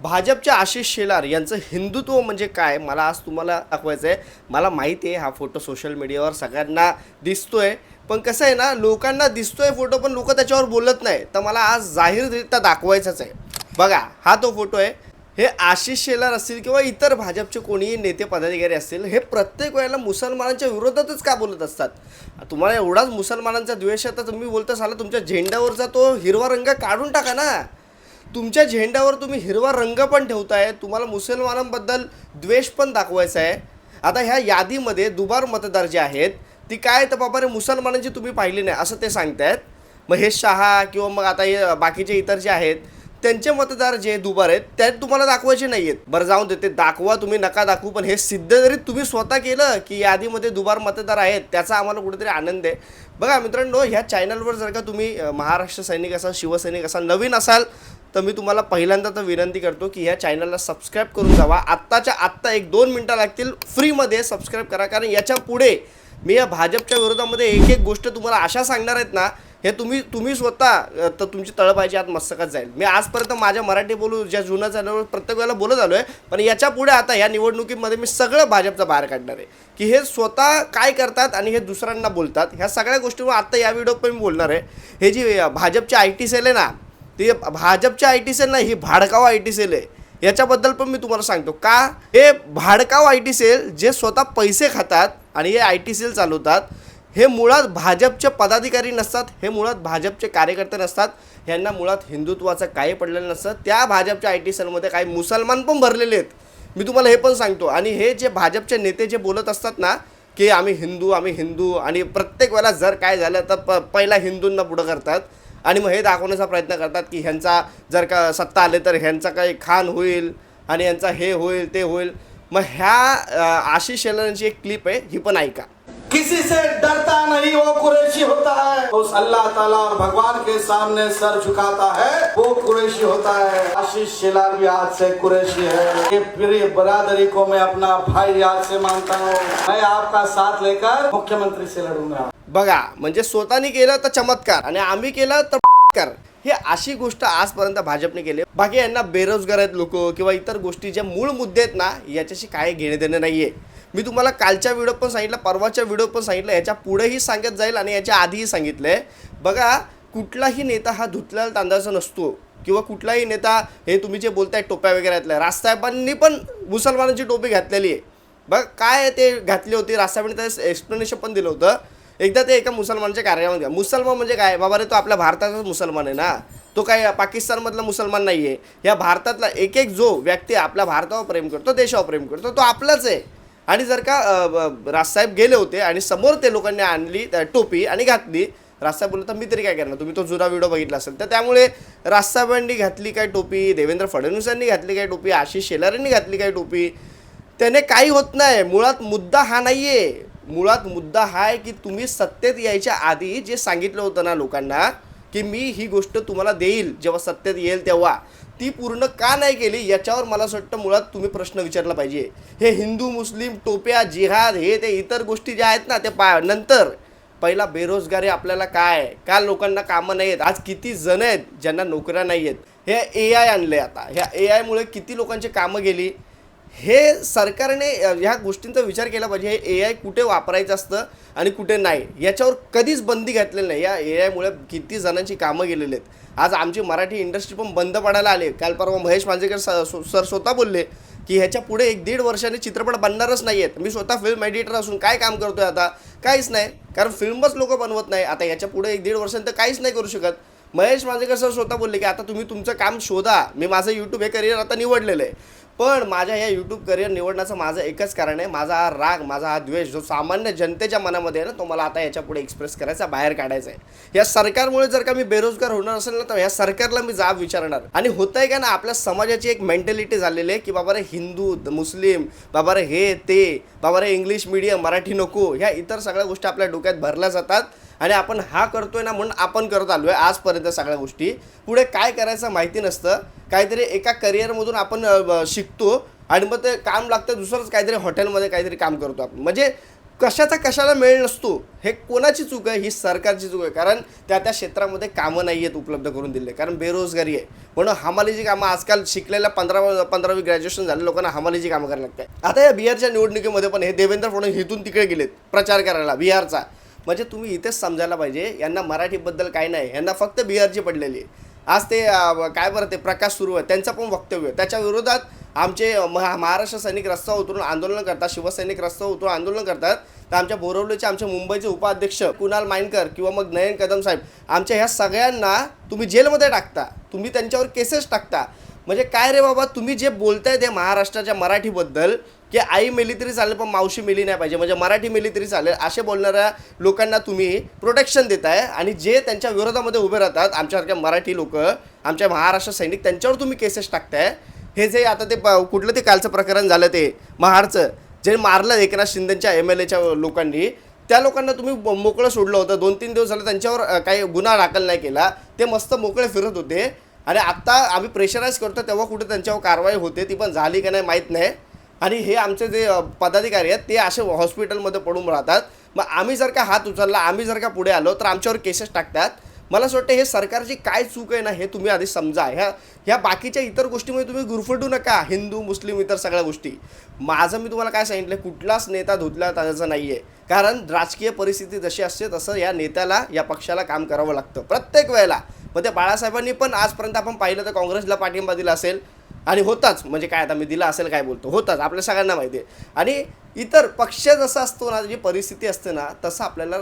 भाजपचे आशिष शेलार यांचं हिंदुत्व म्हणजे काय मला आज तुम्हाला दाखवायचं आहे. मला माहिती आहे हा फोटो सोशल मीडियावर सगळ्यांना दिसतोय, पण कसं आहे ना, लोकांना दिसतोय फोटो पण लोक त्याच्यावर बोलत नाही. तर मला आज जाहीररित्या दाखवायचंच आहे. बघा हा तो फोटो आहे. हे आशिष शेलार असतील किंवा इतर भाजपचे कोणीही नेते पदाधिकारी असतील, हे प्रत्येक वेळेला मुसलमानांच्या विरोधातच का बोलत असतात. तुम्हाला एवढाच मुसलमानांचा द्वेष आहे तर तुम्ही बोलता साला तुमच्या झेंड्यावरचा तो हिरवा रंग काढून टाका ना. तुमच्या झेंड्यावर तुम्ही हिरवा रंग पण ठेवताय, तुम्हाला मुसलमानांबद्दल द्वेष पण दाखवायचा आहे. आता ह्या यादीमध्ये दुबार मतदार जे आहेत ती काय तर बाबा रे मुसलमानांची तुम्ही पाहिली नाही असं ते सांगतायत. महेश शहा किंवा मग आता हे बाकीचे इतर जे आहेत त्यांचे मतदार जे दुबार आहेत त्यात तुम्हाला दाखवायचे नाही आहेत. बरं जाऊन दे, ते दाखवा तुम्ही नका दाखवू, पण हे सिद्ध जरी तुम्ही स्वतः केलं की यादीमध्ये दुबार मतदार आहेत त्याचा आम्हाला कुठेतरी आनंद आहे. बघा मित्रांनो, ह्या चॅनलवर जर का तुम्ही महाराष्ट्र सैनिक असाल, शिवसैनिक असाल, नवीन असाल तर मी तुम्हाला पहिल्यांदा तर विनंती करतो की ह्या चॅनलला सबस्क्राईब करून जावा. आत्ताच्या आत्ता 1-2 मिनटं लागतील, फ्रीमध्ये सबस्क्राईब करा. कारण याच्या पुढे मी या भाजपच्या विरोधामध्ये एक एक गोष्ट तुम्हाला अशा सांगणार आहेत ना, हे तुम्ही स्वतः तर तुमची तळपायची आत मस्तकात जाईल. मी आजपर्यंत माझ्या मराठी बोलू ज्या जुन्या चॅनलवर प्रत्येक वेळेला बोलत आलो आहे, पण याच्या पुढे आता या निवडणुकीमध्ये मी सगळं भाजपचं बाहेर काढणार आहे की हे स्वतः काय करतात आणि हे दुसऱ्यांना बोलतात. ह्या सगळ्या गोष्टीवर आत्ता या व्हिडिओत पण मी बोलणार आहे. हे जी भाजपची IT सेल आहे ना, ती भाजपच्या IT सेल नाही, ही भाडकाव IT सेल आहे. याच्याबद्दल पण मी तुम्हाला सांगतो का. हे भाडकाव IT सेल जे स्वतः पैसे खातात आणि हे IT सेल चालवतात, हे मुळात भाजपचे पदाधिकारी नसतात, हे मुळात भाजपचे कार्यकर्ते नसतात. ह्यांना मुळात हिंदुत्वाचं काही पडलेलं नसतं. त्या भाजपच्या IT सेलमध्ये काही मुसलमान पण भरलेले आहेत, मी तुम्हाला हे पण सांगतो. आणि हे जे भाजपचे नेते जे बोलत असतात ना की आम्ही हिंदू आणि प्रत्येक वेळेला जर काय झालं तर पहिला हिंदूंना पुढं करतात आणि मग हे दाखवण्याचा प्रयत्न करतात की ह्यांचा जर का सत्ता आले तर ह्यांचा काही खान होईल आणि ह्यांचा हे होईल ते होईल. मग ह्या आशिष शेलारांची एक क्लिप आहे, ही पण ऐका. किसी से डरता नहीं वो कुरैशी होता है, उस अल्लाह ताला और भगवान के सामने सर झुकाता है वो कुरैशी होता है. आशीष शेलार भी आज से कुरैशी है. ये प्रिय बरादरी को मैं अपना भाई आज से मानता हूँ. मैं आपका साथ लेकर मुख्यमंत्री से लड़ूंगा. बघा, म्हणजे स्वतःनी केलं तर चमत्कार आणि आम्ही केलं तर कर. हे अशी गोष्ट आजपर्यंत भाजपने केली. बाकी यांना बेरोजगार आहेत लोक किंवा इतर गोष्टी ज्या मूळ मुद्दे आहेत ना, याच्याशी काय घेणे देणे नाही आहे. मी तुम्हाला कालच्या व्हिडिओ पण सांगितलं, परवाच्या व्हिडिओ पण सांगितलं, याच्या पुढेही सांगत जाईल आणि याच्या आधीही सांगितलं आहे. बघा, कुठलाही नेता हा धुतलेला तांदळाचा नसतो किंवा कुठलाही नेता हे तुम्ही जे बोलताय टोप्या वगैरे घातल्या, राजसाहेबांनी पण मुसलमानांची टोपी घातलेली आहे. बघ काय ते घातली होती, राजसाहेबांनी त्याचं एक्सप्लेनेशन पण दिलं होतं. एकदा ते एका मुसलमानच्या कार्यामध्ये, मुसलमान म्हणजे काय बाबा रे, तो आपल्या भारताचाच मुसलमान आहे ना, तो काय पाकिस्तानमधला मुसलमान नाही आहे. या भारतातला एक एक जो व्यक्ती आपल्या भारतावर प्रेम करतो, देशावर प्रेम करतो, तो आपलाच आहे. आणि जर का राजसाहेब गेले होते आणि समोर ते लोकांनी आणली टोपी आणि घातली, राजसाहेब बोलले तर मी तरी काय करणार, तुम्ही तो जुना व्हिडिओ बघितला असेल तर. त्यामुळे राजसाहेबांनी घातली काय टोपी, देवेंद्र फडणवीसांनी घातली काय टोपी, आशिष शेलारांनी घातली काय टोपी, त्याने काही होत नाही. मुळात मुद्दा हा नाही आहे. मुळात मुद्दा हा आहे की तुम्ही सत्तेत यायच्या आधी जे सांगितलं होतं ना लोकांना की मी ही गोष्ट तुम्हाला देईल जेव्हा सत्तेत येईल तेव्हा, ती पूर्ण का नाही केली याच्यावर मला असं वाटतं मुळात तुम्ही प्रश्न विचारला पाहिजे. हे हिंदू मुस्लिम टोप्या जिहाद हे ते इतर गोष्टी ज्या आहेत ना ते नंतर. पहिला बेरोजगारी आपल्याला काय, का लोकांना कामं नाही आहेत. आज किती जण आहेत ज्यांना नोकऱ्या नाही आहेत. हे AI आणले, आता ह्या AI मुळे किती लोकांची कामं गेली. हे सरकारने ह्या गोष्टींचा विचार केला पाहिजे. हे AI कुठे वापरायचं असतं आणि कुठे नाही याच्यावर कधीच बंदी घातलेली नाही. या AI मुळे किती जणांची कामं गेलेली आहेत. आज आमची मराठी इंडस्ट्री पण बंद पडायला आले. काल परवा महेश मांजरेकर सर स्वतः बोलले की ह्याच्या पुढे 1-1.5 वर्षाने चित्रपट बनणारच नाही आहेत. मी स्वतः फिल्म एडिटर असून काय काम करतोय आता, काहीच नाही, कारण फिल्मच लोक बनवत नाही. आता याच्या पुढे 1-1.5 वर्षांनी तर काहीच नाही करू शकत. महेश मांजरेकर सर स्वतः बोलले की आता तुम्ही तुमचं काम शोधा. मी माझं यूट्यूब हे करिअर आता निवडलेलं आहे, पण माझ्या या यूट्यूब करिअर निवडण्याचं माझं एकच कारण आहे, माझा हा राग, माझा हा द्वेष जो सामान्य जनतेच्या मनामध्ये आहे ना, तो मला आता याच्या पुढे एक्सप्रेस करायचा, बाहेर काढायचा आहे. या सरकारमुळे जर का मी बेरोजगार होणार असेल ना, तर या सरकारला मी जाब विचारणार. आणि होतंय का ना, आपल्या समाजाची एक मेंटॅलिटी झालेली आहे की बाबा रे हिंदू मुस्लिम, बाबा रे हे ते, बाबा रे इंग्लिश मीडियम मराठी नको, ह्या इतर सगळ्या गोष्टी आपल्या डोक्यात भरल्या जातात. आणि आपण हा करतोय ना म्हणून आपण करत आलो आहे आजपर्यंत सगळ्या गोष्टी. पुढे काय करायचं माहिती नसतं. काहीतरी एका करिअरमधून आपण शिकतो आणि मग ते काम लागतं दुसरंच काहीतरी, हॉटेलमध्ये काहीतरी काम करतो आपण. म्हणजे कशाचा कशाला मेळ नसतो, हे कोणाची चूक आहे? ही सरकारची चूक आहे. कारण त्या क्षेत्रामध्ये कामं नाही आहेत उपलब्ध करून दिले, कारण बेरोजगारी आहे. म्हणून हमालीची कामं आजकाल शिकलेल्या 15वी ग्रॅज्युएशन झालेल्या लोकांना हमालीची कामं करायला लागतात. आता या बिहारच्या निवडणुकीमध्ये पण हे देवेंद्र फडणवीस इथून तिकडे गेलेत प्रचार करायला बिहारचा. म्हणजे तुम्ही इथेच समजायला पाहिजे, यांना मराठीबद्दल काय नाही, यांना फक्त बिहारची पडलेली आहे. आज ते काय बरं ते प्रकाश सुरू आहे, त्यांचं पण वक्तव्य त्याच्या विरोधात आमचे महाराष्ट्र सैनिक रस्त्यावर उतरून आंदोलन करतात, शिवसैनिक रस्त्यावर उतरून आंदोलन करतात. तर आमच्या बोरवलीचे आमचे मुंबईचे उपाध्यक्ष कुणाल माइनकर किंवा मग नयन कदम साहेब, आमच्या ह्या सगळ्यांना तुम्ही जेलमध्ये टाकता, तुम्ही त्यांच्यावर केसेस टाकता. म्हणजे काय रे बाबा, तुम्ही जे बोलताय ते महाराष्ट्राच्या मराठीबद्दल की आई मेली तरी चालेल पण मावशी मेली नाही पाहिजे, म्हणजे मराठी मेली तरी चालेल, असे बोलणाऱ्या लोकांना तुम्ही प्रोटेक्शन देताय. आणि जे त्यांच्या विरोधामध्ये उभे राहतात आमच्यासारख्या मराठी लोक, आमच्या महाराष्ट्र सैनिक, त्यांच्यावर तुम्ही केसेस टाकताय. हे जे आता ते कुठलं ते कालचं प्रकरण झालं ते महाडचं, जे मारलं एकनाथ शिंदेच्या MLAच्या लोकांनी, त्या लोकांना तुम्ही मोकळं सोडलं होतं. 2-3 दिवस झालं त्यांच्यावर काही गुन्हा दाखल नाही केला, ते मस्त मोकळे फिरत होते. आणि आत्ता आम्ही प्रेशराईज करतो तेव्हा कुठे त्यांच्यावर कारवाई होते, ती पण झाली का नाही माहीत नाही. आणि हे आमचे जे पदाधिकारी आहेत ते असे हॉस्पिटलमध्ये पडून राहतात. मग आम्ही जर का हात उचलला, आम्ही जर का पुढे आलो तर आमच्यावर केसेस टाकतात. मला असं वाटतं हे सरकारची काय चूक आहे ना, हे तुम्ही आधी समजा. ह्या बाकीच्या इतर गोष्टीमध्ये तुम्ही गुरफटू नका, हिंदू मुस्लिम इतर सगळ्या गोष्टी. माझं मी तुम्हाला काय सांगितलं, कुठलाच नेता धुतला त्याचं नाही आहे. कारण राजकीय परिस्थिती जशी असते तसं या नेत्याला, या पक्षाला काम करावं लागतं प्रत्येक वेळेला. मग ते बाळासाहेबांनी पण आजपर्यंत आपण पाहिलं तर काँग्रेसला पाठिंबा दिला असेल, आणि होताच, म्हणजे काय आता मी दिला असेल काय बोलतो, होताच, आपल्या सगळ्यांना माहिती आहे. आणि इतर पक्ष जसं असतो ना, जी परिस्थिती असते ना, तसं आपल्याला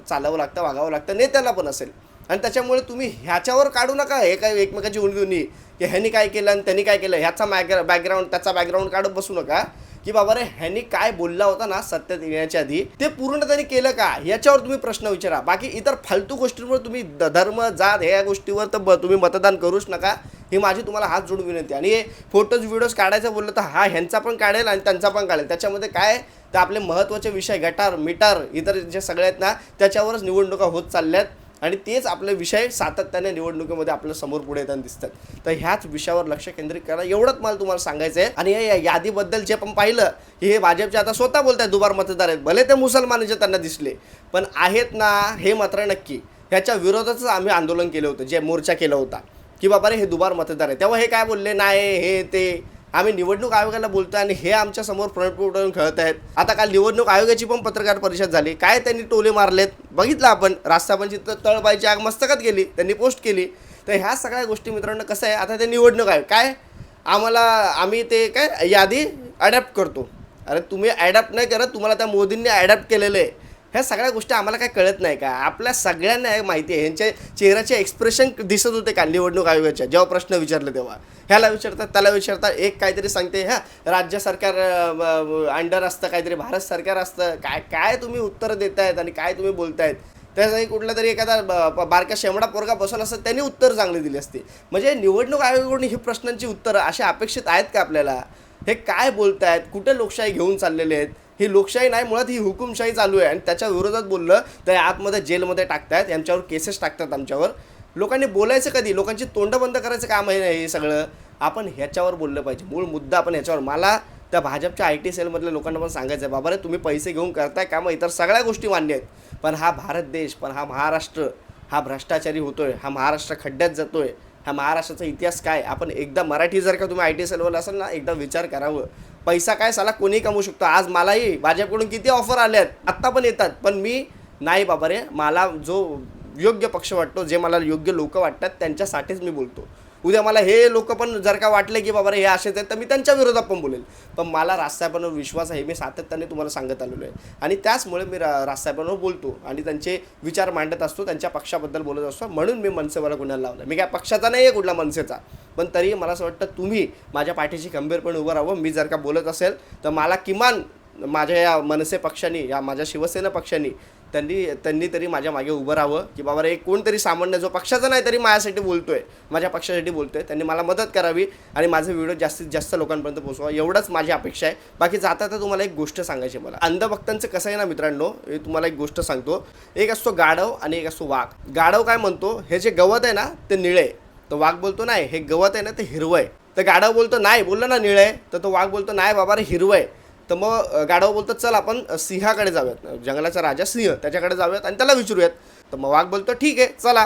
चालावं लागतं, वागावं लागतं, नेत्याला पण असेल. आणि त्याच्यामुळे तुम्ही ह्याच्यावर काढू नका हे काय एकमेकाची उणीधुणी, की ह्यांनी काय केलं आणि त्यांनी काय केलं, ह्याचा बॅकग्राऊंड त्याचा बॅकग्राऊंड काढत बसू नका. की बाबा रे ह्यांनी काय बोलला होता ना सत्तेत येण्याच्या आधी, ते पूर्ण त्यांनी केलं का, याच्यावर तुम्ही प्रश्न विचारा. बाकी इतर फालतू गोष्टींवर तुम्ही धर्म जात ह्या गोष्टीवर तर तुम्ही मतदान करूच नका, ही माझी तुम्हाला हात जोडून विनंती. आणि हे फोटोज व्हिडिओज काढायचं बोललं तर हा ह्यांचा पण काढेल आणि त्यांचा पण काढेल. त्याच्यामध्ये काय तर आपले महत्त्वाचे विषय गटार मिटार इतर जे सगळे आहेत ना, त्याच्यावरच निवडणुका होत चालल्यात. आणि तेच आपले विषय सातत्याने निवडणुकीमध्ये आपल्या समोर पुढे येताना दिसतात. तर ह्याच विषयावर लक्ष केंद्रित करा, एवढंच मला तुम्हाला सांगायचं आहे. आणि या यादीबद्दल जे पण पाहिलं, हे भाजपचे आता स्वतः बोलत आहेत दुबार मतदार आहेत, भले ते मुसलमानाचे त्यांना दिसले पण आहेत ना, हे मात्र नक्की. ह्याच्या विरोधातच आम्ही आंदोलन केलं होतं, जे मोर्चा केला होता की बाबा रे हे दुबार मतदार आहे. तेव्हा हे काय बोलले, नाही हे ते आम्ही निवडणूक आयोगाला बोलतो आणि हे आमच्या समोर फ्रंट उठवून खेळत आहेत. आता काल निवडणूक आयोगाची पण पत्रकार परिषद झाली, काय त्यांनी टोले मारलेत बघितलं आपण. राष्ट्रपती तळबाईची आग मस्तकात गेली, त्यांनी पोस्ट केली. तर ह्या सगळ्या गोष्टी मित्रांनो कसं आहे, आता ते निवडणूक आयोग काय आम्ही ते काय यादी अडॅप्ट करतो. अरे तुम्ही ॲडॅप्ट नाही करत, तुम्हाला त्या मोदींनी ॲडॅप्ट केलेलं आहे. ह्या सगळ्या गोष्टी आम्हाला काय कळत नाही का? आपल्या सगळ्यांना माहिती आहे. ह्यांच्या चेहऱ्याचे एक्सप्रेशन दिसत होते का निवडणूक आयोगाच्या, जेव्हा प्रश्न विचारले तेव्हा. ह्याला विचारतात त्याला विचारतात, एक काहीतरी सांगते राज्य सरकार अंडर असतं, काहीतरी भारत सरकार असतं. काय तुम्ही उत्तरं देतायत आणि काय तुम्ही बोलतायत. त्यासाठी कुठला तरी एखादा बारका शेमडा पोरगा बसवला असतं, त्यांनी उत्तर चांगली दिली असते. म्हणजे निवडणूक आयोगाकडून ही प्रश्नांची उत्तरं अशा अपेक्षित आहेत का आपल्याला? हे काय बोलतायत, कुठे लोकशाही घेऊन चाललेले आहेत? ही लोकशाही नाही, मुळात ही हुकुमशाही चालू आहे. आणि त्याच्या विरोधात बोललं तर आतमध्ये जेलमध्ये टाकतायत, यांच्यावर केसेस टाकतात आमच्यावर. लोकांनी बोलायचं कधी, लोकांची तोंड बंद करायचं काम आहे हे सगळं. आपण ह्याच्यावर बोललं पाहिजे, मूळ मुद्दा आपण ह्याच्यावर. मला त्या भाजपच्या IT सेलमधल्या लोकांना पण सांगायचं आहे, बाबा रे तुम्ही पैसे घेऊन करताय कामं, इतर सगळ्या गोष्टी मान्य आहेत, पण हा भारत देश, पण हा महाराष्ट्र हा भ्रष्टाचारी होतोय, हा महाराष्ट्र खड्ड्यात जातोय. हा महाराष्ट्राचा इतिहास काय, आपण एकदा मराठी जर का तुम्ही IT सेलवर असाल ना, एकदा विचार करावं. पैसा काय साला कोणी कमवू शकतो. आज मलाही भाजपकडून किती ऑफर आल्यात, आत्ता पण येतात, पण मी नाही बाबा रे, मला जो योग्य पक्ष वाटतो, जे मला योग्य लोक वाटतात त्यांच्यासाठीच मी बोलतो. उद्या मला हे लोक पण जर का वाटले की बाबा रे हे असेच आहेत, तर मी त्यांच्या विरोधात पण बोलेल. पण मला राजसाहेबांवर विश्वास आहे, मी सातत्याने तुम्हाला सांगत आलेलो आहे. आणि त्याचमुळे मी राजसाहेबांवर बोलतो आणि त्यांचे विचार मांडत असतो, त्यांच्या पक्षाबद्दल बोलत असतो. म्हणून मी मनसेवाला गुन्ह्याला लावला. मी काय पक्षाचा नाही आहे, कुठला मनसेचा, पण तरी मला असं वाटतं तुम्ही माझ्या पाठीशी खंबीरपणे उभं राहावं. मी जर का बोलत असेल तर मला किमान माझ्या या मनसे पक्षाने, या माझ्या शिवसेना पक्षाने त्यांनी तरी माझ्या मागे उभं राहावं. की बाबा रे कोणतरी सामान्य जो पक्षाचा नाही तरी माझ्यासाठी बोलतोय, माझ्या पक्षासाठी बोलतोय, त्यांनी मला मदत करावी आणि माझे व्हिडिओ जास्तीत जास्त लोकांपर्यंत पोहोचवा, एवढंच माझी अपेक्षा आहे. बाकी जाता तर तुम्हाला एक गोष्ट सांगायची मला. अंधभक्तांचं कसं आहे ना मित्रांनो, हे तुम्हाला एक गोष्ट सांगतो. एक असतो गाढव आणि एक असतो वाघ. गाढव काय म्हणतो, हे जे गवत आहे ना ते निळे, तर वाघ बोलतो नाही हे गवत आहे ना ते हिरवं आहे. तर गाढव बोलतो नाही, बोललं ना निळे, तर तो वाघ बोलतो नाही बाबा रे हिरवं आहे. तर मग गाढव बोलतो चल आपण सिंहाकडे जाऊयात, जंगलाचा राजा सिंह त्याच्याकडे जाऊयात आणि त्याला विचारूयात. तर मग वाघ बोलतो ठीक आहे चला.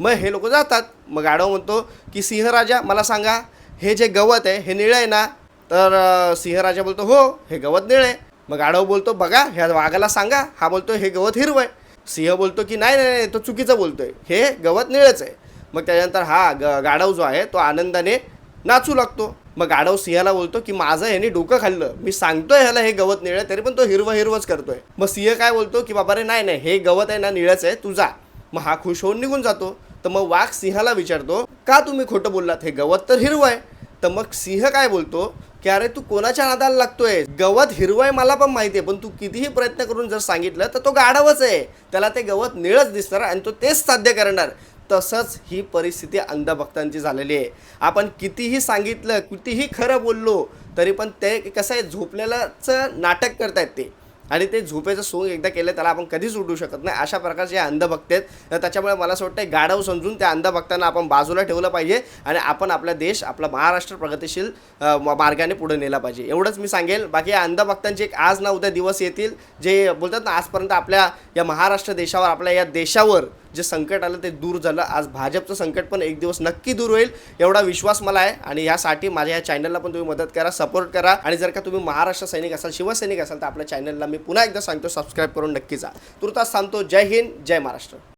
मग हे लोक जातात. मग गाढव म्हणतो की सिंहराजा मला सांगा हे जे गवत आहे हे निळं आहे ना? तर सिंहराजा बोलतो हो हे गवत निळं आहे. मग गाढव बोलतो बघा ह्या वाघाला सांगा, हा बोलतो हे गवत हिरवं आहे. सिंह बोलतो की नाही नाही नाही, तो चुकीचं बोलतोय, हे गवत निळंच आहे. मग त्याच्यानंतर हा गाढव जो आहे तो आनंदाने नाचू लागतो. मग गाढव सिंहाला बोलतो की माझं ह्याने डोकं खाल्लं, मी सांगतोय ह्याला हे गवत निळं तरी पण तो हिरवं हिरवंच करतोय. मग सिंह काय बोलतो की बाबा रे नाही नाही हे गवत आहे ना निळंच आहे, तू जा. मग हा खुश होऊन निघून जातो. तर मग वाघ सिंहाला विचारतो का तुम्ही खोटं बोललात, हे गवत तर हिरवं आहे. तर मग सिंह काय बोलतो की अरे तू कोणाच्या नादाला लागतोय, गवत हिरवं आहे मला पण माहिती आहे, पण तू कितीही प्रयत्न करून जर सांगितलं तर तो गाढवच आहे, त्याला ते गवत निळच दिसणार आणि तो तेच साध्य करणार. तसंच ही परिस्थिती अंधभक्तांची झालेली आहे. आपण कितीही सांगितलं कितीही खरं बोललो तरी पण ते कसं आहे झोपलेलंचं नाटक करतायत ते, आणि ते झोपेचं सोंग एकदा केलं त्याला आपण कधीच उठू शकत नाही. अशा प्रकारचे अंधभक्त आहेत. तर त्याच्यामुळे मला असं वाटतं गाढव समजून त्या अंधभक्तांना आपण बाजूला ठेवलं पाहिजे आणि आपण आपला देश आपला महाराष्ट्र प्रगतिशील मार्गाने पुढे नेला पाहिजे. एवढंच मी सांगेल. बाकी या अंधभक्तांचे एक आज ना उद्या दिवस येतील जे बोलतात ना आजपर्यंत आपल्या या महाराष्ट्र देशावर आपल्या या देशावर जे संकट आलं ते दूर झालं. आज भाजपचं संकट पण एक दिवस नक्की दूर होईल एवढा विश्वास मला आहे. आणि यासाठी माझ्या या चॅनलला पण तुम्ही मदत करा, सपोर्ट करा. आणि जर का तुम्ही महाराष्ट्र सैनिक असाल शिवसैनिक असाल तर आपल्या चॅनलला मी पुन्हा एकदा सांगतो सबस्क्राईब करून नक्की जा. तुर्तास थांबतो. जय हिंद जय महाराष्ट्र.